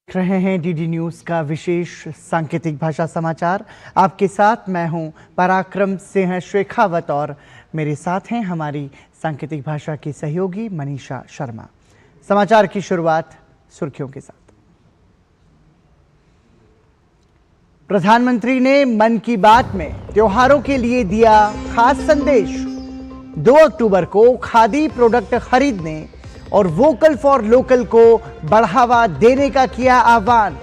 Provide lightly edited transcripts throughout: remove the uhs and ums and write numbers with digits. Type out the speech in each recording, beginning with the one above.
देख रहे हैं डीडी न्यूज का विशेष सांकेतिक भाषा समाचार। आपके साथ मैं हूं पराक्रम सिंह शेखावत और मेरे साथ हैं हमारी सांकेतिक भाषा की सहयोगी मनीषा शर्मा। समाचार की शुरुआत सुर्खियों के साथ। प्रधानमंत्री ने मन की बात में त्योहारों के लिए दिया खास संदेश। 2 अक्टूबर को खादी प्रोडक्ट खरीदने और वोकल फॉर लोकल को बढ़ावा देने का किया आह्वान।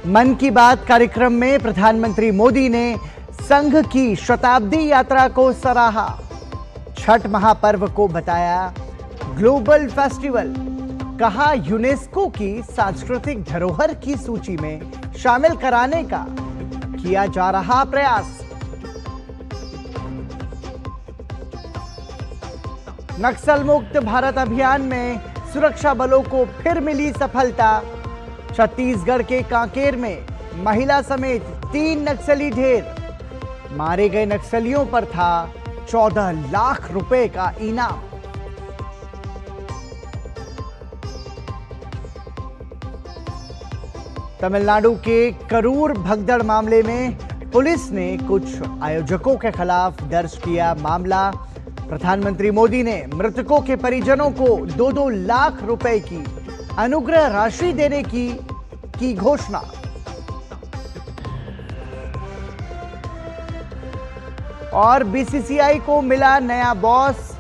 मन की बात कार्यक्रम में प्रधानमंत्री मोदी ने संघ की शताब्दी यात्रा को सराहा। छठ महापर्व को बताया ग्लोबल फेस्टिवल। कहा यूनेस्को की सांस्कृतिक धरोहर की सूची में शामिल कराने का किया जा रहा प्रयास। नक्सल मुक्त भारत अभियान में सुरक्षा बलों को फिर मिली सफलता। छत्तीसगढ़ के कांकेर में महिला समेत 3 नक्सली ढेर। मारे गए नक्सलियों पर था 14 लाख रुपए का इनाम। तमिलनाडु के करूर भगदड़ मामले में पुलिस ने कुछ आयोजकों के खिलाफ दर्ज किया मामला। प्रधानमंत्री मोदी ने मृतकों के परिजनों को 2-2 लाख रुपए की अनुग्रह राशि देने की घोषणा। और बीसीसीआई को मिला नया बॉस।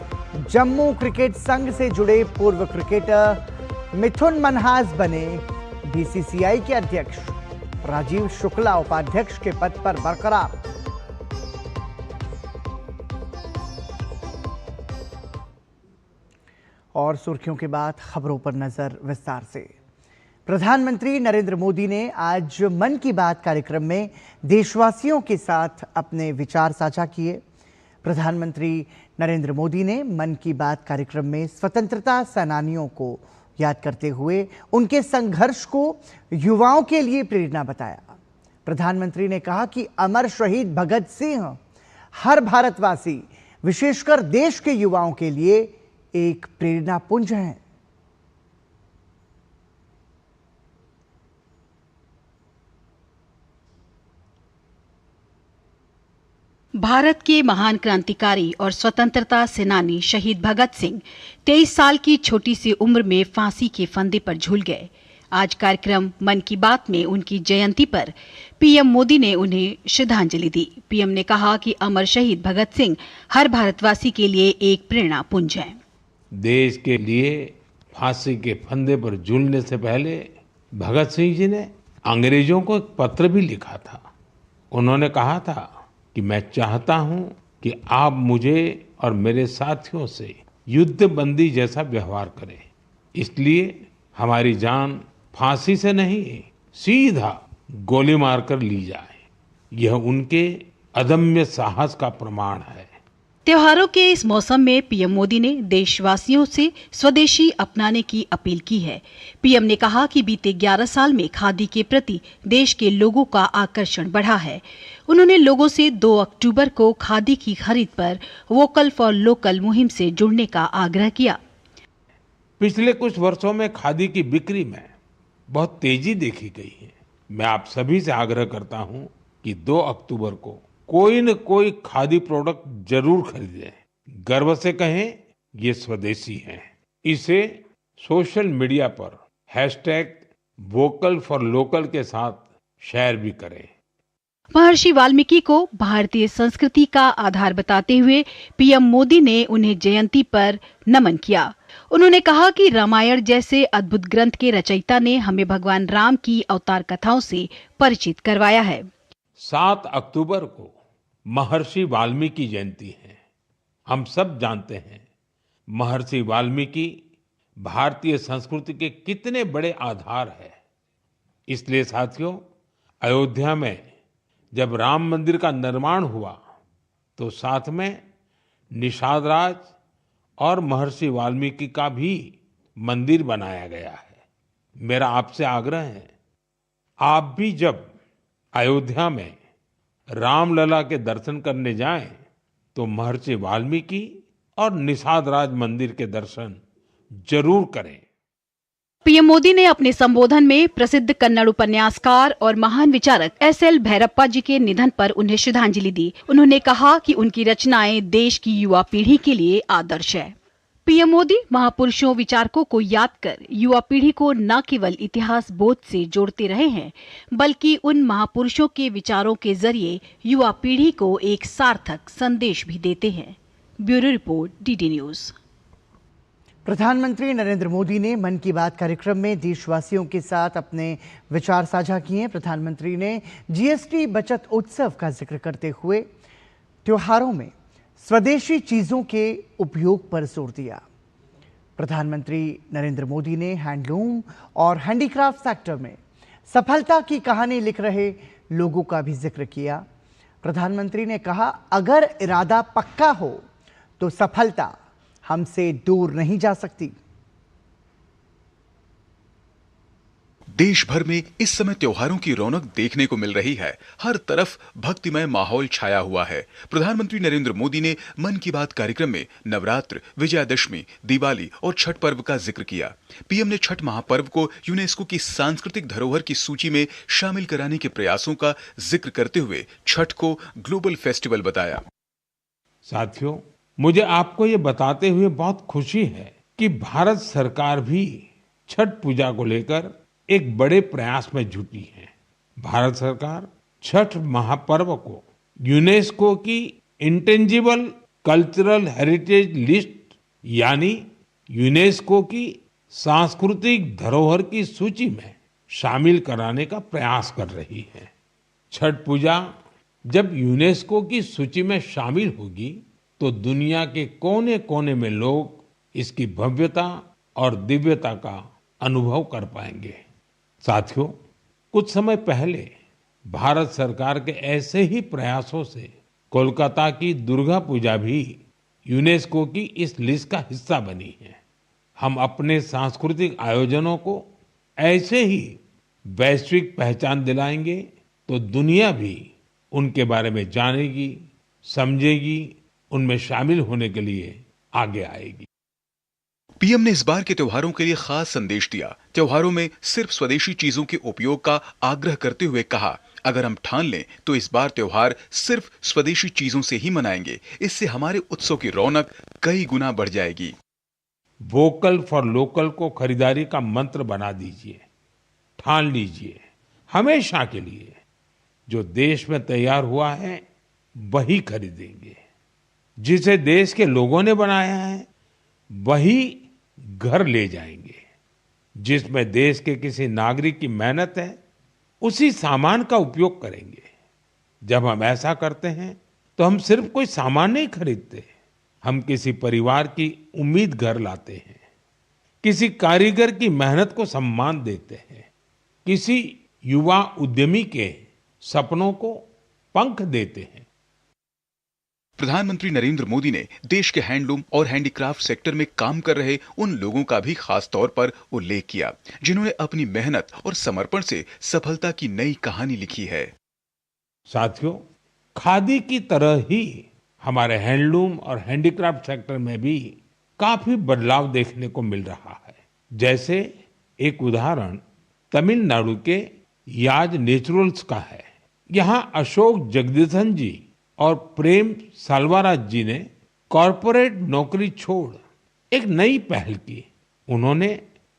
जम्मू क्रिकेट संघ से जुड़े पूर्व क्रिकेटर मिथुन मनहास बने बीसीसीआई के अध्यक्ष। राजीव शुक्ला उपाध्यक्ष के पद पर बरकरार। और सुर्खियों के बाद खबरों पर नजर विस्तार से। प्रधानमंत्री नरेंद्र मोदी ने आज मन की बात कार्यक्रम में देशवासियों के साथ अपने विचार साझा किए। प्रधानमंत्री नरेंद्र मोदी ने मन की बात कार्यक्रम में स्वतंत्रता सेनानियों को याद करते हुए उनके संघर्ष को युवाओं के लिए प्रेरणा बताया। प्रधानमंत्री ने कहा कि अमर शहीद भगत सिंह हर भारतवासी, विशेषकर देश के युवाओं के लिए एक प्रेरणा पुंज हैं। भारत के महान क्रांतिकारी और स्वतंत्रता सेनानी शहीद भगत सिंह 23 साल की छोटी सी उम्र में फांसी के फंदे पर झूल गए। आज कार्यक्रम मन की बात में उनकी जयंती पर पीएम मोदी ने उन्हें श्रद्धांजलि दी। पीएम ने कहा कि अमर शहीद भगत सिंह हर भारतवासी के लिए एक प्रेरणा पुंज है। देश के लिए फांसी के फंदे पर झूलने से पहले भगत सिंह जी ने अंग्रेजों को एक पत्र भी लिखा था। उन्होंने कहा था कि मैं चाहता हूं कि आप मुझे और मेरे साथियों से युद्ध बंदी जैसा व्यवहार करें। इसलिए हमारी जान फांसी से नहीं, सीधा गोली मारकर ली जाए। यह उनके अदम्य साहस का प्रमाण है। त्योहारों के इस मौसम में पीएम मोदी ने देशवासियों से स्वदेशी अपनाने की अपील की है। पीएम ने कहा कि बीते 11 साल में खादी के प्रति देश के लोगों का आकर्षण बढ़ा है। उन्होंने लोगों से 2 अक्टूबर को खादी की खरीद पर वोकल फॉर लोकल मुहिम से जुड़ने का आग्रह किया। पिछले कुछ वर्षों में खादी की बिक्री में बहुत तेजी देखी गई है। मैं आप सभी से आग्रह करता हूं कि 2 अक्टूबर को कोई न कोई खादी प्रोडक्ट जरूर खरीदें। गर्व से कहें ये स्वदेशी है। इसे सोशल मीडिया पर #वोकल फॉर लोकल के साथ शेयर भी करें। महर्षि वाल्मीकि को भारतीय संस्कृति का आधार बताते हुए पीएम मोदी ने उन्हें जयंती पर नमन किया। उन्होंने कहा कि रामायण जैसे अद्भुत ग्रंथ के रचयिता ने हमें भगवान राम की अवतार कथाओं से परिचित करवाया है। 7 अक्टूबर को महर्षि वाल्मीकि जयंती है। हम सब जानते हैं महर्षि वाल्मीकि भारतीय संस्कृति के कितने बड़े आधार है। इसलिए साथियों, अयोध्या में जब राम मंदिर का निर्माण हुआ तो साथ में निषाद राज और महर्षि वाल्मीकि का भी मंदिर बनाया गया है। मेरा आपसे आग्रह है, आप भी जब अयोध्या में रामलला के दर्शन करने जाएं तो महर्षि वाल्मीकि और निषाद राज मंदिर के दर्शन जरूर करें। पीएम मोदी ने अपने संबोधन में प्रसिद्ध कन्नड़ उपन्यासकार और महान विचारक एस.एल. भैरप्पा जी के निधन पर उन्हें श्रद्धांजलि दी। उन्होंने कहा कि उनकी रचनाएं देश की युवा पीढ़ी के लिए आदर्श है। पीएम मोदी महापुरुषों विचारकों को याद कर युवा पीढ़ी को न केवल इतिहास बोध से जोड़ते रहे हैं, बल्कि उन महापुरुषों के विचारों के जरिए युवा पीढ़ी को एक सार्थक संदेश भी देते हैं। Bureau report, DD news. प्रधानमंत्री नरेंद्र मोदी ने मन की बात कार्यक्रम में देशवासियों के साथ अपने विचार साझा किए। प्रधानमंत्री ने जीएसटी बचत उत्सव का जिक्र करते हुए त्योहारों में स्वदेशी चीजों के उपयोग पर जोर दिया। प्रधानमंत्री नरेंद्र मोदी ने हैंडलूम और हैंडीक्राफ्ट सेक्टर में सफलता की कहानी लिख रहे लोगों का भी जिक्र किया। प्रधानमंत्री ने कहा, अगर इरादा पक्का हो तो सफलता हमसे दूर नहीं जा सकती। देश भर में इस समय त्योहारों की रौनक देखने को मिल रही है। हर तरफ भक्तिमय माहौल छाया हुआ है। प्रधानमंत्री नरेंद्र मोदी ने मन की बात कार्यक्रम में नवरात्र, विजयादशमी, दिवाली और छठ पर्व का जिक्र किया। पीएम ने छठ महापर्व को यूनेस्को की सांस्कृतिक धरोहर की सूची में शामिल कराने के प्रयासों का जिक्र करते हुए छठ को ग्लोबल फेस्टिवल बताया। साथियों, मुझे आपको ये बताते हुए बहुत खुशी है कि भारत सरकार भी छठ पूजा को लेकर एक बड़े प्रयास में जुटी है। भारत सरकार छठ महापर्व को यूनेस्को की इंटेंजिबल कल्चरल हेरिटेज लिस्ट यानी यूनेस्को की सांस्कृतिक धरोहर की सूची में शामिल कराने का प्रयास कर रही है। छठ पूजा जब यूनेस्को की सूची में शामिल होगी तो दुनिया के कोने कोने में लोग इसकी भव्यता और दिव्यता का अनुभव कर पाएंगे। साथियों, कुछ समय पहले भारत सरकार के ऐसे ही प्रयासों से कोलकाता की दुर्गा पूजा भी यूनेस्को की इस लिस्ट का हिस्सा बनी है। हम अपने सांस्कृतिक आयोजनों को ऐसे ही वैश्विक पहचान दिलाएंगे तो दुनिया भी उनके बारे में जानेगी, समझेगी, उनमें शामिल होने के लिए आगे आएगी। पीएम ने इस बार के त्योहारों के लिए खास संदेश दिया। त्योहारों में सिर्फ स्वदेशी चीजों के उपयोग का आग्रह करते हुए कहा, अगर हम ठान लें तो इस बार त्योहार सिर्फ स्वदेशी चीजों से ही मनाएंगे। इससे हमारे उत्सव की रौनक कई गुना बढ़ जाएगी। वोकल फॉर लोकल को खरीदारी का मंत्र बना दीजिए। ठान लीजिए, हमेशा के लिए जो देश में तैयार हुआ है वही खरीदेंगे। जिसे देश के लोगों ने बनाया है वही घर ले जाएंगे। जिसमें देश के किसी नागरिक की मेहनत है उसी सामान का उपयोग करेंगे। जब हम ऐसा करते हैं तो हम सिर्फ कोई सामान नहीं खरीदते, हम किसी परिवार की उम्मीद घर लाते हैं, किसी कारीगर की मेहनत को सम्मान देते हैं, किसी युवा उद्यमी के सपनों को पंख देते हैं। प्रधानमंत्री नरेंद्र मोदी ने देश के हैंडलूम और हैंडीक्राफ्ट सेक्टर में काम कर रहे उन लोगों का भी खास तौर पर उल्लेख किया जिन्होंने अपनी मेहनत और समर्पण से सफलता की नई कहानी लिखी है। साथियों, खादी की तरह ही हमारे हैंडलूम और हैंडीक्राफ्ट सेक्टर में भी काफी बदलाव देखने को मिल रहा है। जैसे एक उदाहरण तमिलनाडु के याज नेचुरल्स का है। यहाँ अशोक जगदीशन जी और प्रेम साल्वाराज जी ने कॉरपोरेट नौकरी छोड़ एक नई पहल की। उन्होंने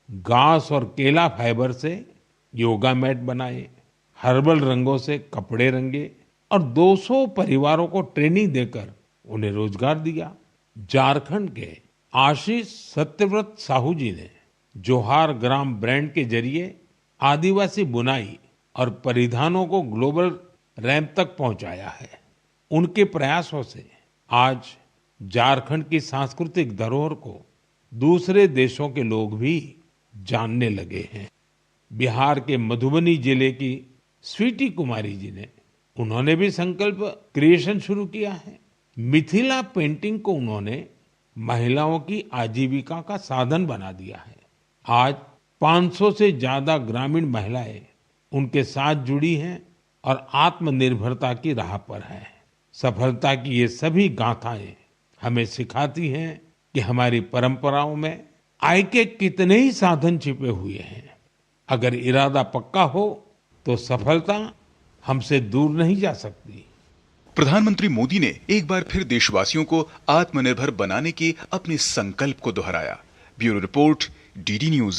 घास और केला फाइबर से योगा मैट बनाए, हर्बल रंगों से कपड़े रंगे और 200 परिवारों को ट्रेनिंग देकर उन्हें रोजगार दिया। झारखंड के आशीष सत्यव्रत साहू जी ने जोहार ग्राम ब्रांड के जरिए आदिवासी बुनाई और परिधानों को ग्लोबल रैंप तक पहुंचाया है। उनके प्रयासों से आज झारखंड की सांस्कृतिक धरोहर को दूसरे देशों के लोग भी जानने लगे हैं। बिहार के मधुबनी जिले की स्वीटी कुमारी जी ने उन्होंने भी संकल्प क्रिएशन शुरू किया है। मिथिला पेंटिंग को उन्होंने महिलाओं की आजीविका का साधन बना दिया है। आज 500 से ज्यादा ग्रामीण महिलाएं उनके साथ जुड़ी हैं और आत्मनिर्भरता की राह पर है। सफलता की ये सभी गाथाएं हमें सिखाती हैं कि हमारी परंपराओं में आय के कितने ही साधन छिपे हुए हैं। अगर इरादा पक्का हो तो सफलता हमसे दूर नहीं जा सकती। प्रधानमंत्री मोदी ने एक बार फिर देशवासियों को आत्मनिर्भर बनाने के अपने संकल्प को दोहराया। Bureau report, DD news.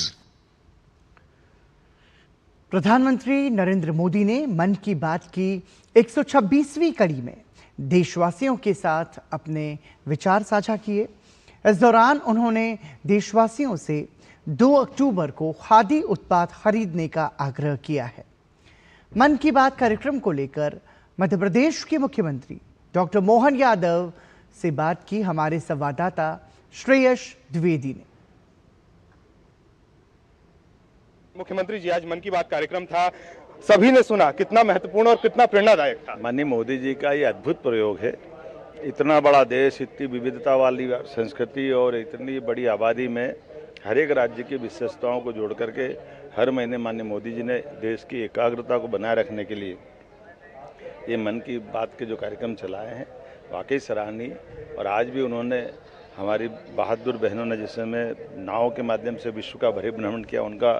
प्रधानमंत्री नरेंद्र मोदी ने मन की बात की 126वीं कड़ी में देशवासियों के साथ अपने विचार साझा किए। इस दौरान उन्होंने देशवासियों से 2 अक्टूबर को खादी उत्पाद खरीदने का आग्रह किया है। मन की बात कार्यक्रम को लेकर मध्य प्रदेश के मुख्यमंत्री डॉक्टर मोहन यादव से बात की हमारे संवाददाता श्रेयस द्विवेदी ने। मुख्यमंत्री जी, आज मन की बात कार्यक्रम था, सभी ने सुना, कितना महत्वपूर्ण और कितना प्रेरणादायक था। माननीय मोदी जी का ये अद्भुत प्रयोग है। इतना बड़ा देश, इतनी विविधता वाली संस्कृति और इतनी बड़ी आबादी में हर एक राज्य की विशेषताओं को जोड़ करके हर महीने माननीय मोदी जी ने देश की एकाग्रता को बनाए रखने के लिए ये मन की बात के जो कार्यक्रम चलाए हैं वाकई सराहनीय। और आज भी उन्होंने हमारी बहादुर बहनों ने जिस समय नाव के माध्यम से विश्व का भ्रमण किया उनका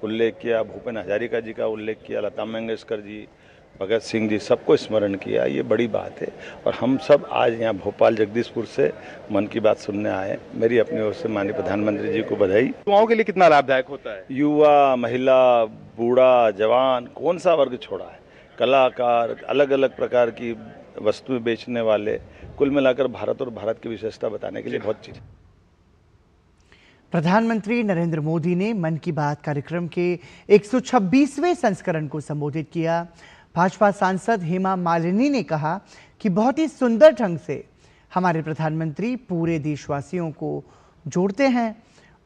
उल्लेख किया, भूपेन हजारिका जी का उल्लेख किया, लता मंगेशकर जी, भगत सिंह जी, सबको स्मरण किया। ये बड़ी बात है और हम सब आज यहाँ भोपाल जगदीशपुर से मन की बात सुनने आए। मेरी अपनी ओर से माननीय प्रधानमंत्री जी को बधाई। युवाओं के लिए कितना लाभदायक होता है? युवा, महिला, बूढ़ा, जवान, कौन सा वर्ग छोड़ा है? कलाकार, अलग अलग प्रकार की वस्तुएं बेचने वाले, कुल मिलाकर भारत और भारत की विशेषता बताने के लिए बहुत चीज। प्रधानमंत्री नरेंद्र मोदी ने मन की बात कार्यक्रम के 126वें संस्करण को संबोधित किया। भाजपा सांसद हेमा मालिनी ने कहा कि बहुत ही सुंदर ढंग से हमारे प्रधानमंत्री पूरे देशवासियों को जोड़ते हैं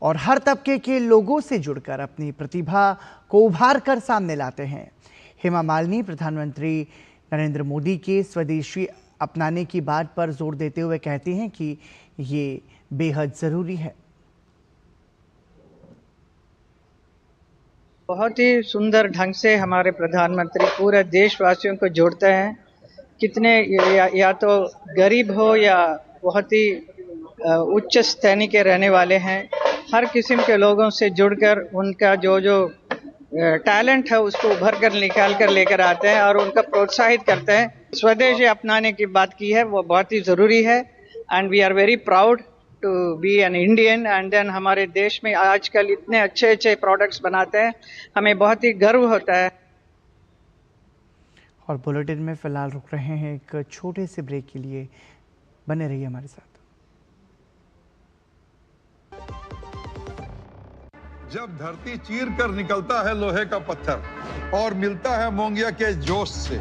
और हर तबके के लोगों से जुड़कर अपनी प्रतिभा को उभार कर सामने लाते हैं। हेमा मालिनी प्रधानमंत्री नरेंद्र मोदी के स्वदेशी अपनाने की बात पर जोर देते हुए कहती हैं कि ये बेहद जरूरी है। बहुत ही सुंदर ढंग से हमारे प्रधानमंत्री पूरे देशवासियों को जोड़ते हैं। कितने या तो गरीब हो या बहुत ही उच्च श्रेणी के रहने वाले हैं, हर किस्म के लोगों से जुड़कर उनका जो टैलेंट है उसको उभर कर निकाल कर लेकर आते हैं और उनका प्रोत्साहित करते हैं। स्वदेशी अपनाने की बात की है, वो बहुत ही ज़रूरी है and we are very proud to be an Indian. And then हमारे देश में आजकल इतने अच्छे अच्छे प्रोडक्ट्स बनाते हैं, हमें बहुत ही गर्व होता है। और बुलेटिन में फिलहाल रुक रहे हैं एक छोटे से ब्रेक के लिए, बने रहिए हमारे साथ। जब धरती चीर कर निकलता है लोहे का पत्थर और मिलता है मोंगिया के जोश से,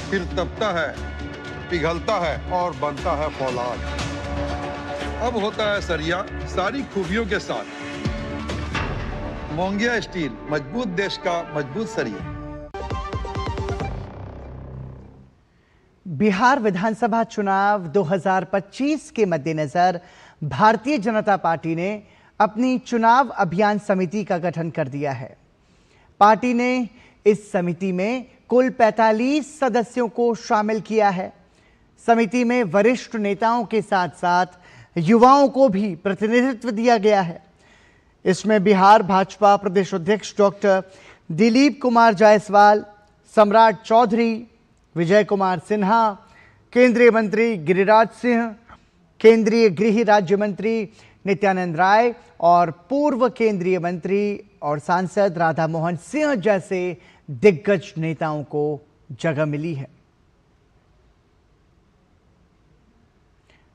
फिर तपता है, पिघलता है और बनता है फौलाद। अब होता है सरिया सारी खूबियों के साथ। मोंगिया स्टील, मजबूत देश का मजबूत सरिया। बिहार विधानसभा चुनाव 2025 के मद्देनजर भारतीय जनता पार्टी ने अपनी चुनाव अभियान समिति का गठन कर दिया है। पार्टी ने इस समिति में कुल 45 सदस्यों को शामिल किया है। समिति में वरिष्ठ नेताओं के साथ साथ युवाओं को भी प्रतिनिधित्व दिया गया है। इसमें बिहार भाजपा प्रदेश अध्यक्ष डॉक्टर दिलीप कुमार जायसवाल, सम्राट चौधरी, विजय कुमार सिन्हा, केंद्रीय मंत्री गिरिराज सिंह, केंद्रीय गृह राज्य मंत्री नित्यानंद राय और पूर्व केंद्रीय मंत्री और सांसद राधा मोहन सिंह जैसे दिग्गज नेताओं को जगह मिली है।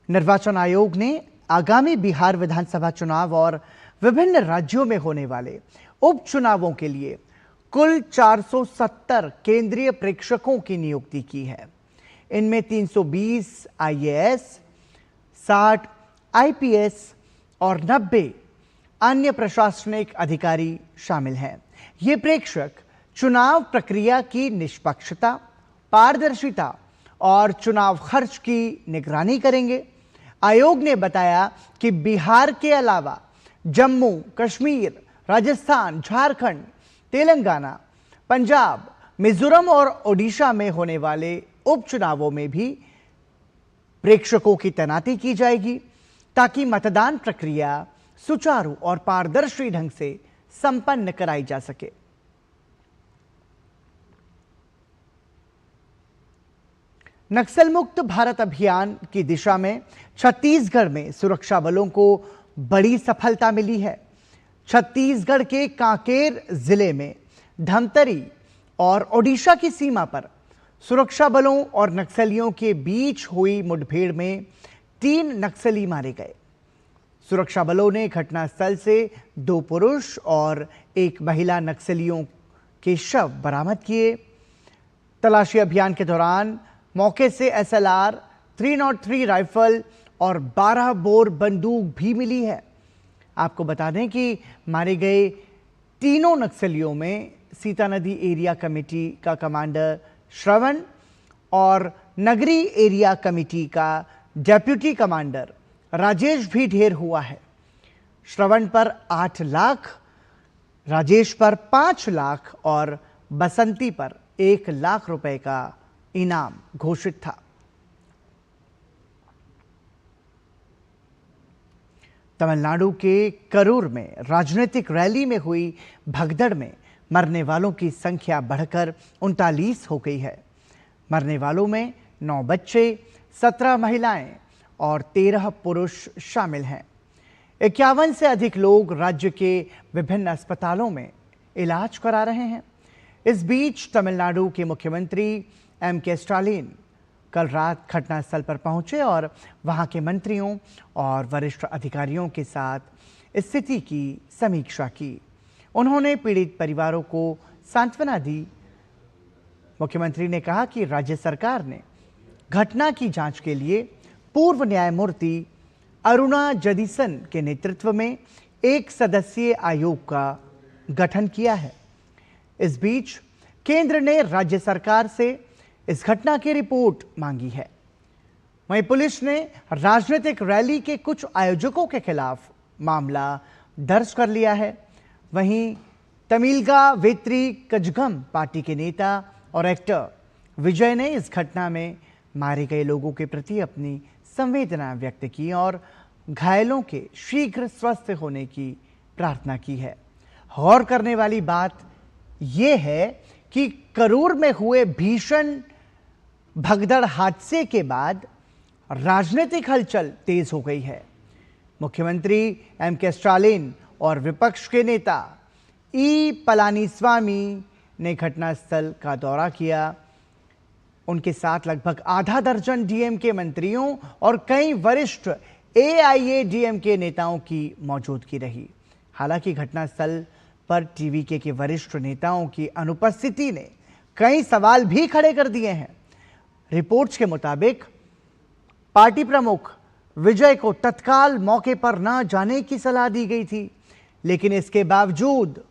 निर्वाचन आयोग ने आगामी बिहार विधानसभा चुनाव और विभिन्न राज्यों में होने वाले उपचुनावों के लिए कुल 470 केंद्रीय प्रेक्षकों की नियुक्ति की है। इनमें 320 आईएएस, 60 आईपीएस और 90 अन्य प्रशासनिक अधिकारी शामिल हैं। ये प्रेक्षक चुनाव प्रक्रिया की निष्पक्षता, पारदर्शिता और चुनाव खर्च की निगरानी करेंगे। आयोग ने बताया कि बिहार के अलावा जम्मू, कश्मीर, राजस्थान, झारखंड, तेलंगाना, पंजाब, मिजोरम और ओडिशा में होने वाले उपचुनावों में भी प्रेक्षकों की तैनाती की जाएगी ताकि मतदान प्रक्रिया सुचारू और पारदर्शी ढंग से संपन्न कराई जा सके। नक्सल मुक्त भारत अभियान की दिशा में छत्तीसगढ़ में सुरक्षा बलों को बड़ी सफलता मिली है। छत्तीसगढ़ के कांकेर जिले में धमतरी और ओडिशा की सीमा पर सुरक्षा बलों और नक्सलियों के बीच हुई मुठभेड़ में 3 नक्सली मारे गए। सुरक्षा बलों ने घटनास्थल से 2 पुरुष और 1 महिला नक्सलियों के शव बरामद किए। तलाशी अभियान के दौरान मौके से SLR 303 राइफल और 12 बोर बंदूक भी मिली है। आपको बता दें कि मारे गए तीनों नक्सलियों में सीता नदी एरिया कमेटी का कमांडर श्रवण और नगरी एरिया कमेटी का डेप्यूटी कमांडर राजेश भी ढेर हुआ है। श्रवण पर 8 लाख, राजेश पर 5 लाख और बसंती पर 1 लाख रुपए का इनाम घोषित था। तमिलनाडु के करूर में राजनीतिक रैली में हुई भगदड़ में मरने वालों की संख्या बढ़कर 39 हो गई है। मरने वालों में 9 बच्चे, 17 महिलाएं और 13 पुरुष शामिल हैं। 51 से अधिक लोग राज्य के विभिन्न अस्पतालों में इलाज करा रहे हैं। इस बीच तमिलनाडु के मुख्यमंत्री M.K. स्टालिन कल रात घटनास्थल पर पहुंचे और वहां के मंत्रियों और वरिष्ठ अधिकारियों के साथ स्थिति की समीक्षा की। उन्होंने पीड़ित परिवारों को सांत्वना दी। मुख्यमंत्री ने कहा कि राज्य सरकार ने घटना की जांच के लिए पूर्व न्यायमूर्ति अरुणा जदीसन के नेतृत्व में 1 सदस्यीय आयोग का गठन किया है। इस बीच केंद्र ने राज्य सरकार से इस घटना की रिपोर्ट मांगी है। वहीं पुलिस ने राजनीतिक रैली के कुछ आयोजकों के खिलाफ मामला दर्ज कर लिया है। वहीं तमिलगा वेत्री कजगम पार्टी के नेता और एक्टर विजय ने इस घटना में मारे गए लोगों के प्रति अपनी संवेदना व्यक्त की और घायलों के शीघ्र स्वस्थ होने की प्रार्थना की है। गौर करने वाली बात यह है कि करूर में हुए भीषण भगदड़ हादसे के बाद राजनीतिक हलचल तेज हो गई है। मुख्यमंत्री M.K. स्टालिन और विपक्ष के नेता ई पलानीस्वामी ने घटनास्थल का दौरा किया। उनके साथ लगभग आधा दर्जन DMK मंत्रियों और कई वरिष्ठ AIADMK नेताओं की मौजूदगी रही। हालांकि घटनास्थल पर TVK के वरिष्ठ नेताओं की अनुपस्थिति ने कई सवाल भी खड़े कर दिए हैं। रिपोर्ट्स के मुताबिक पार्टी प्रमुख विजय को तत्काल मौके पर न जाने की सलाह दी गई थी, लेकिन इसके बावजूद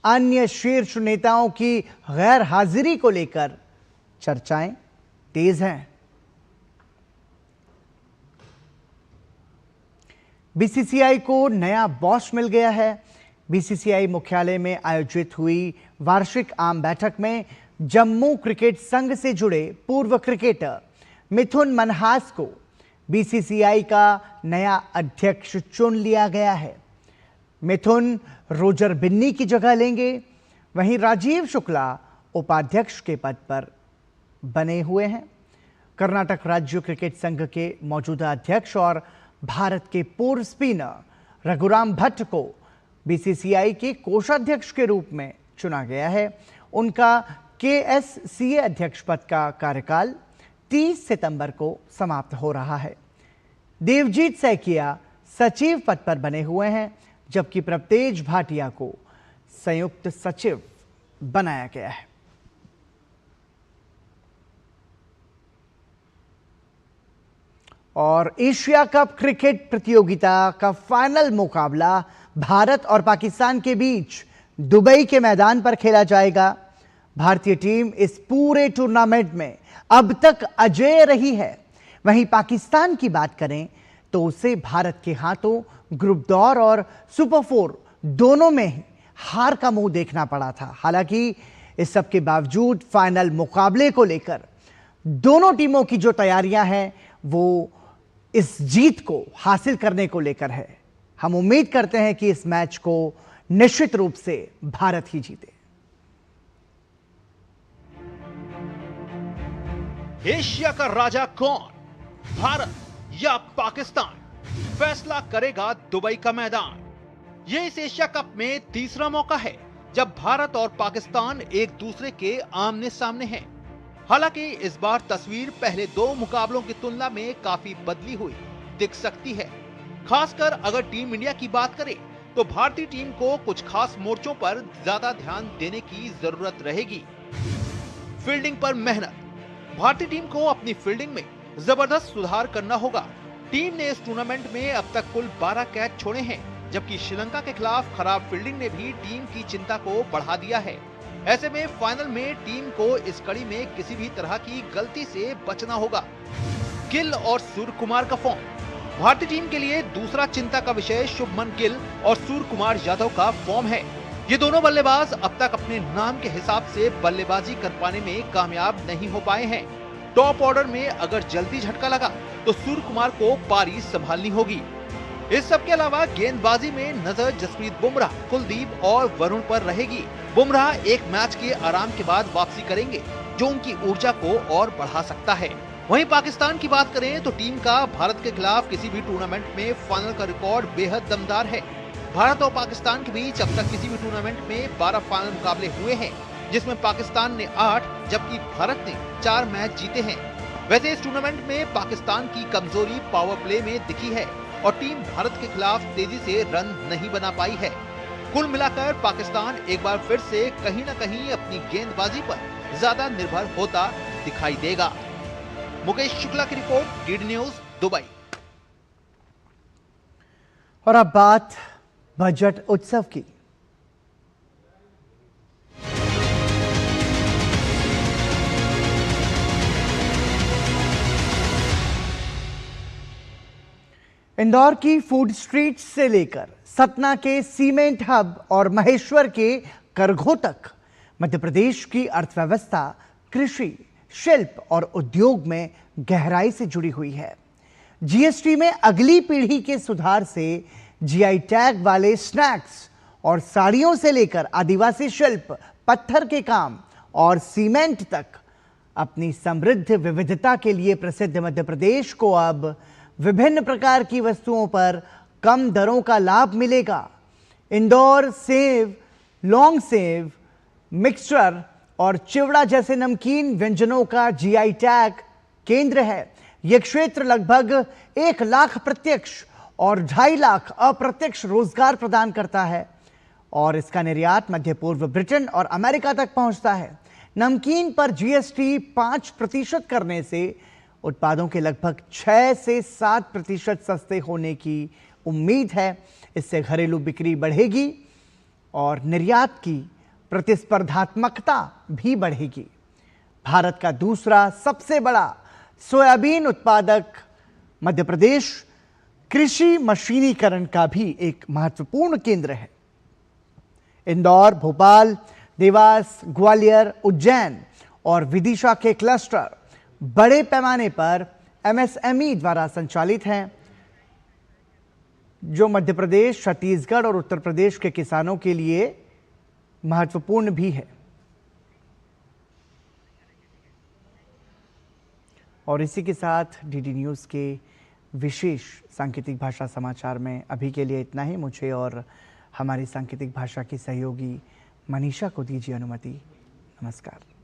अन्य शीर्ष नेताओं की गैर हाजिरी को लेकर चर्चाएं तेज हैं। BCCI को नया बॉस मिल गया है। BCCI मुख्यालय में आयोजित हुई वार्षिक आम बैठक में जम्मू क्रिकेट संघ से जुड़े पूर्व क्रिकेटर मिथुन मनहास को BCCI का नया अध्यक्ष चुन लिया गया है। मिथुन रोजर बिन्नी की जगह लेंगे। वहीं राजीव शुक्ला उपाध्यक्ष के पद पर बने हुए हैं। कर्नाटक राज्य क्रिकेट संघ के मौजूदा अध्यक्ष और भारत के पूर्व स्पिनर रघुराम भट्ट को BCCI के कोषाध्यक्ष के रूप में चुना गया है। उनका KSCA अध्यक्ष पद का कार्यकाल 30 सितंबर को समाप्त हो रहा है। देवजीत सैकिया सचिव पद पर बने हुए हैं, जबकि प्रभतेज भाटिया को संयुक्त सचिव बनाया गया है। और एशिया कप क्रिकेट प्रतियोगिता का फाइनल मुकाबला भारत और पाकिस्तान के बीच दुबई के मैदान पर खेला जाएगा। भारतीय टीम इस पूरे टूर्नामेंट में अब तक अजेय रही है। वहीं पाकिस्तान की बात करें तो उसे भारत के हाथों ग्रुप दौर और सुपर 4 दोनों में ही हार का मुंह देखना पड़ा था। हालांकि इस सब के बावजूद फाइनल मुकाबले को लेकर दोनों टीमों की जो तैयारियां हैं वो इस जीत को हासिल करने को लेकर है। हम उम्मीद करते हैं कि इस मैच को निश्चित रूप से भारत ही जीते। एशिया का राजा कौन, भारत या पाकिस्तान? फैसला करेगा दुबई का मैदान। यह इस एशिया कप में तीसरा मौका है जब भारत और पाकिस्तान एक दूसरे के आमने सामने हैं। हालांकि इस बार तस्वीर पहले दो मुकाबलों की तुलना में काफी बदली हुई दिख सकती है। खासकर अगर टीम इंडिया की बात करें तो भारतीय टीम को कुछ खास मोर्चों पर ज्यादा ध्यान देने की जरूरत रहेगी। फील्डिंग पर मेहनत, भारतीय टीम को अपनी फील्डिंग में जबरदस्त सुधार करना होगा। टीम ने इस टूर्नामेंट में अब तक कुल 12 कैच छोड़े हैं, जबकि श्रीलंका के खिलाफ खराब फील्डिंग ने भी टीम की चिंता को बढ़ा दिया है। ऐसे में फाइनल में टीम को इस कड़ी में किसी भी तरह की गलती से बचना होगा। गिल और सूर्यकुमार का फॉर्म, भारतीय टीम के लिए दूसरा चिंता का विषय शुभमन गिल और सूर्यकुमार यादव का फॉर्म है। ये दोनों बल्लेबाज अब तक अपने नाम के हिसाब से बल्लेबाजी कर पाने में कामयाब नहीं हो पाए हैं। टॉप ऑर्डर में अगर जल्दी झटका लगा तो सूर्यकुमार को पारी संभालनी होगी। इस सब के अलावा गेंदबाजी में नजर जसप्रीत बुमराह, कुलदीप और वरुण पर रहेगी। बुमराह एक मैच के आराम के बाद वापसी करेंगे, जो उनकी ऊर्जा को और बढ़ा सकता है। वहीं पाकिस्तान की बात करें तो टीम का भारत के खिलाफ किसी भी टूर्नामेंट में फाइनल का रिकॉर्ड बेहद दमदार है। भारत और पाकिस्तान के बीच अब तक किसी भी टूर्नामेंट में 12 फाइनल मुकाबले हुए हैं, जिसमें पाकिस्तान ने 8 जबकि भारत ने 4 मैच जीते हैं। वैसे इस टूर्नामेंट में पाकिस्तान की कमजोरी पावर प्ले में दिखी है और टीम भारत के खिलाफ तेजी से रन नहीं बना पाई है। कुल मिलाकर पाकिस्तान एक बार फिर से कहीं न कहीं अपनी गेंदबाजी पर ज्यादा निर्भर होता दिखाई देगा। मुकेश शुक्ला की रिपोर्ट, डीडी न्यूज, दुबई। और अब बात बजट उत्सव की। इंदौर की फूड स्ट्रीट से लेकर सतना के सीमेंट हब और महेश्वर के करघों तक मध्य प्रदेश की अर्थव्यवस्था कृषि, शिल्प और उद्योग में गहराई से जुड़ी हुई है। जीएसटी में अगली पीढ़ी के सुधार से जीआई टैग वाले स्नैक्स और साड़ियों से लेकर आदिवासी शिल्प, पत्थर के काम और सीमेंट तक अपनी समृद्ध विविधता के लिए प्रसिद्ध मध्य प्रदेश को अब विभिन्न प्रकार की वस्तुओं पर कम दरों का लाभ मिलेगा। Indore save, long save, mixture और चिवड़ा जैसे नमकीन व्यंजनों का जीआई टैग केंद्र है। यह क्षेत्र लगभग 1 लाख प्रत्यक्ष और 2.5 लाख अप्रत्यक्ष रोजगार प्रदान करता है और इसका निर्यात मध्य पूर्व, ब्रिटेन और अमेरिका तक पहुंचता है। नमकीन पर जीएसटी 5% करने से उत्पादों के लगभग 6 से 7% सस्ते होने की उम्मीद है। इससे घरेलू बिक्री बढ़ेगी और निर्यात की प्रतिस्पर्धात्मकता भी बढ़ेगी। भारत का दूसरा सबसे बड़ा सोयाबीन उत्पादक मध्य प्रदेश कृषि मशीनीकरण का भी एक महत्वपूर्ण केंद्र है। इंदौर, भोपाल, देवास, ग्वालियर, उज्जैन और विदिशा के क्लस्टर बड़े पैमाने पर एमएसएमई द्वारा संचालित हैं, जो मध्य प्रदेश, छत्तीसगढ़ और उत्तर प्रदेश के किसानों के लिए महत्वपूर्ण भी है। और इसी के साथ डीडी न्यूज़ के विशेष सांकेतिक भाषा समाचार में अभी के लिए इतना ही। मुझे और हमारी सांकेतिक भाषा की सहयोगी मनीषा को दीजिए अनुमति। नमस्कार।